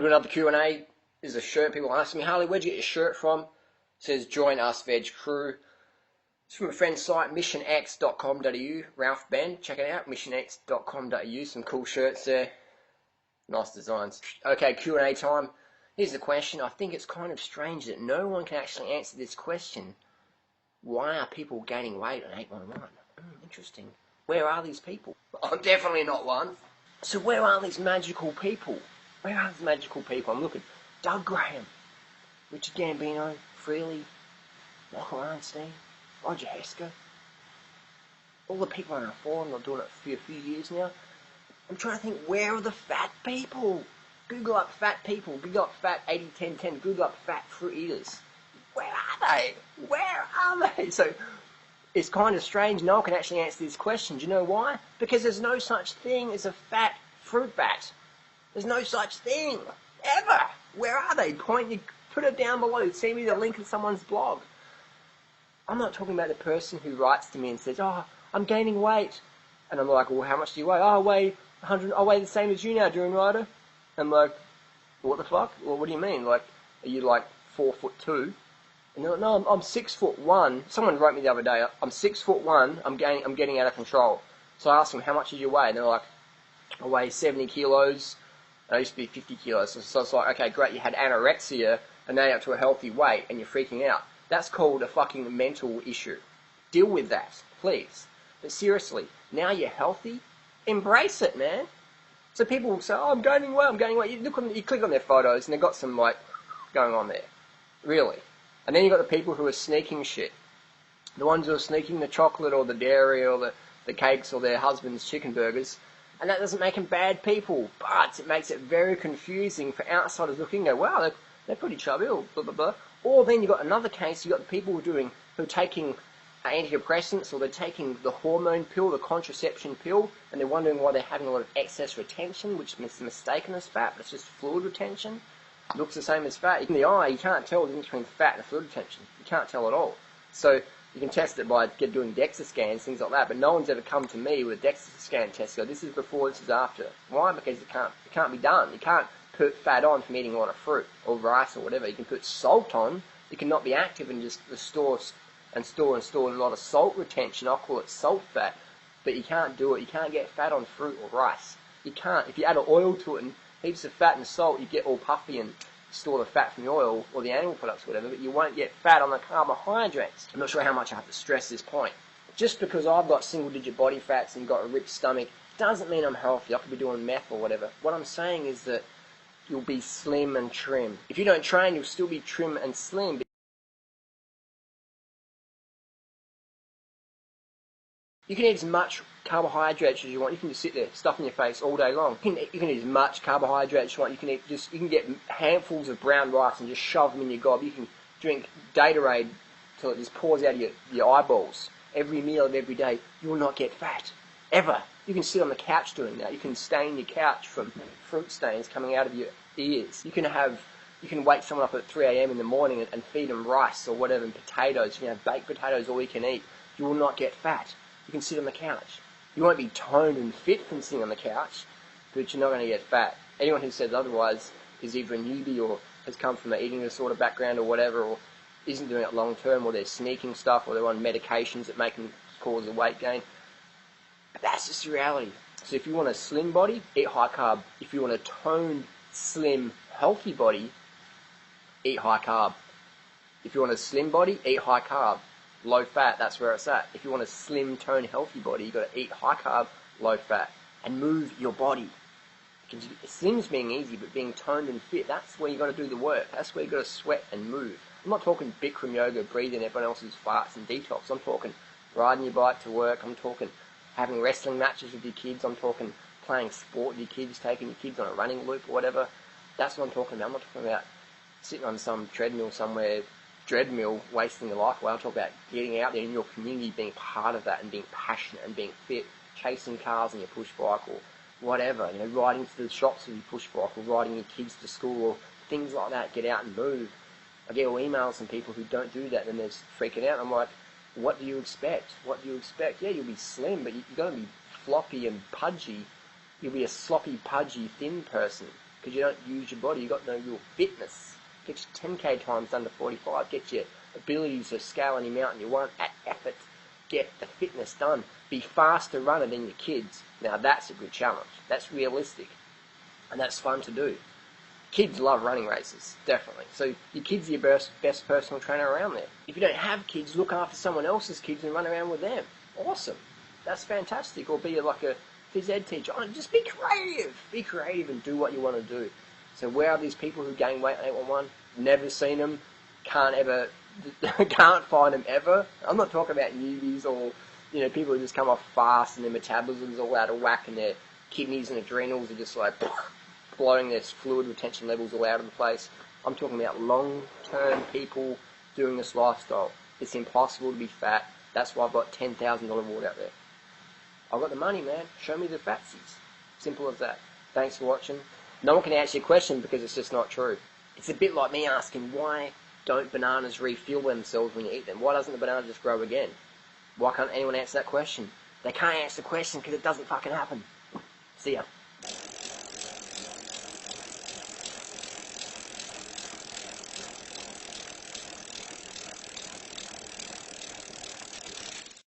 Welcome to another Q&A. This is a shirt. People ask me, Harley, where'd you get your shirt from? It says, join us, Veg Crew. It's from a friend's site, missionx.com.au. Ralph Ben, check it out, missionx.com.au. Some cool shirts there. Nice designs. Okay, Q&A time. Here's the question. I think it's kind of strange that no one can actually answer this question. Why are people gaining weight on 811? Interesting. Where are these people? I'm definitely not one. So where are these magical people? Where are these magical people? I'm looking. Doug Graham, Richard Gambino, Freelee, Michael Arnstein, Roger Haeske. All the people on our forum, I'm doing it for a few years now. I'm trying to think, where are the fat people? Google up fat people. Google up fat 80-10-10. Google up fat fruit eaters. Where are they? Where are they? So it's kind of strange. No one can actually answer this question. Do you know why? Because there's no such thing as a fat fruit bat. There's no such thing. Ever. Where are they? Put it down below. Send me the link in someone's blog. I'm not talking about the person who writes to me and says, oh, I'm gaining weight. And I'm like, well, how much do you weigh? Oh, I weigh 100. I weigh the same as you now, durianrider. I'm like, what the fuck? Well, what do you mean? Like, are you like 4'2"? And they're like, no, I'm 6'1". Someone wrote me the other day, I'm 6'1". I'm getting out of control. So I asked them, how much do you weigh? And they're like, I weigh 70 kilos. And I used to be 50 kilos. So it's like, okay, great, you had anorexia, and now you're up to a healthy weight, and you're freaking out. That's called a fucking mental issue. Deal with that, please. But seriously, now you're healthy, embrace it, man. So people will say, oh, I'm gaining weight. You click on their photos, and they've got some, like, going on there. Really. And then you've got the people who are sneaking shit. The ones who are sneaking the chocolate or the dairy or the cakes or their husband's chicken burgers. And that doesn't make them bad people, but it makes it very confusing for outsiders looking. Go, wow, they're pretty chubby, or blah blah blah. Or then you've got another case. You've got the people who are taking antidepressants, or they're taking the hormone pill, the contraception pill, and they're wondering why they're having a lot of excess retention, which is mistaken as fat, but it's just fluid retention. It looks the same as fat. In the eye, you can't tell the difference between fat and fluid retention. You can't tell at all. So you can test it by doing DEXA scans, things like that, but no one's ever come to me with a DEXA scan test. So this is before, this is after. Why? Because it can't be done. You can't put fat on from eating a lot of fruit or rice or whatever. You can put salt on. You cannot be active and just store a lot of salt retention. I'll call it salt fat, but you can't do it. You can't get fat on fruit or rice. You can't. If you add oil to it and heaps of fat and salt, you get all puffy and store the fat from the oil or the animal products, whatever, but you won't get fat on the carbohydrates. I'm not sure how much I have to stress this point. Just because I've got single-digit body fats and got a rich stomach doesn't mean I'm healthy. I could be doing meth or whatever. What I'm saying is that you'll be slim and trim. If you don't train, you'll still be trim and slim. You can eat as much carbohydrates as you want. You can just sit there, stuffing your face all day long. You can eat as much carbohydrates as you want. You can get handfuls of brown rice and just shove them in your gob. You can drink Gatorade till it just pours out of your eyeballs. Every meal of every day, you will not get fat. Ever. You can sit on the couch doing that. You can stain your couch from fruit stains coming out of your ears. You can wake someone up at 3 a.m. in the morning and feed them rice or whatever and potatoes. You can have baked potatoes all you can eat. You will not get fat. You can sit on the couch. You won't be toned and fit from sitting on the couch, but you're not going to get fat. Anyone who says otherwise is either a newbie or has come from an eating disorder background or whatever, or isn't doing it long term, or they're sneaking stuff, or they're on medications that make them cause a weight gain. But that's just the reality. So if you want a slim body, eat high carb. If you want a toned, slim, healthy body, eat high carb. If you want a slim body, eat high carb. Low fat, that's where it's at. If you want a slim, toned, healthy body, you've got to eat high carb, low fat, and move your body. Slim's being easy, but being toned and fit, that's where you've got to do the work. That's where you've got to sweat and move. I'm not talking Bikram yoga, breathing everyone else's farts and detox. I'm talking riding your bike to work. I'm talking having wrestling matches with your kids. I'm talking playing sport with your kids, taking your kids on a running loop or whatever. That's what I'm talking about. I'm not talking about sitting on some treadmill somewhere, wasting your life away. I'll talk about getting out there in your community, being part of that and being passionate and being fit, chasing cars on your push bike or whatever, riding to the shops with your push bike or riding your kids to school or things like that. Get out and move. I get all emails from people who don't do that and they're freaking out. I'm like, what do you expect? What do you expect? Yeah, you'll be slim, but you've got to be floppy and pudgy. You'll be a sloppy, pudgy, thin person. because you don't use your body. You've got no real fitness. Get your 10k times under 45. Get your ability to scale any mountain you want at effort. Get the fitness done. Be faster runner than your kids. Now that's a good challenge. That's realistic. And that's fun to do. Kids love running races, definitely. So your kid's your best personal trainer around there. If you don't have kids, look after someone else's kids and run around with them. Awesome. That's fantastic. Or be like a phys ed teacher. Oh, just be creative. Be creative and do what you want to do. So where are these people who gain weight on 811? Never seen them. Can't find them ever. I'm not talking about newbies or people who just come off fast and their metabolism's all out of whack and their kidneys and adrenals are just like blowing their fluid retention levels all out of the place. I'm talking about long-term people doing this lifestyle. It's impossible to be fat. That's why I've got $10,000 reward out there. I've got the money, man. Show me the fatsies. Simple as that. Thanks for watching. No one can answer your question because it's just not true. It's a bit like me asking, why don't bananas refuel themselves when you eat them? Why doesn't the banana just grow again? Why can't anyone answer that question? They can't answer the question because it doesn't fucking happen. See ya.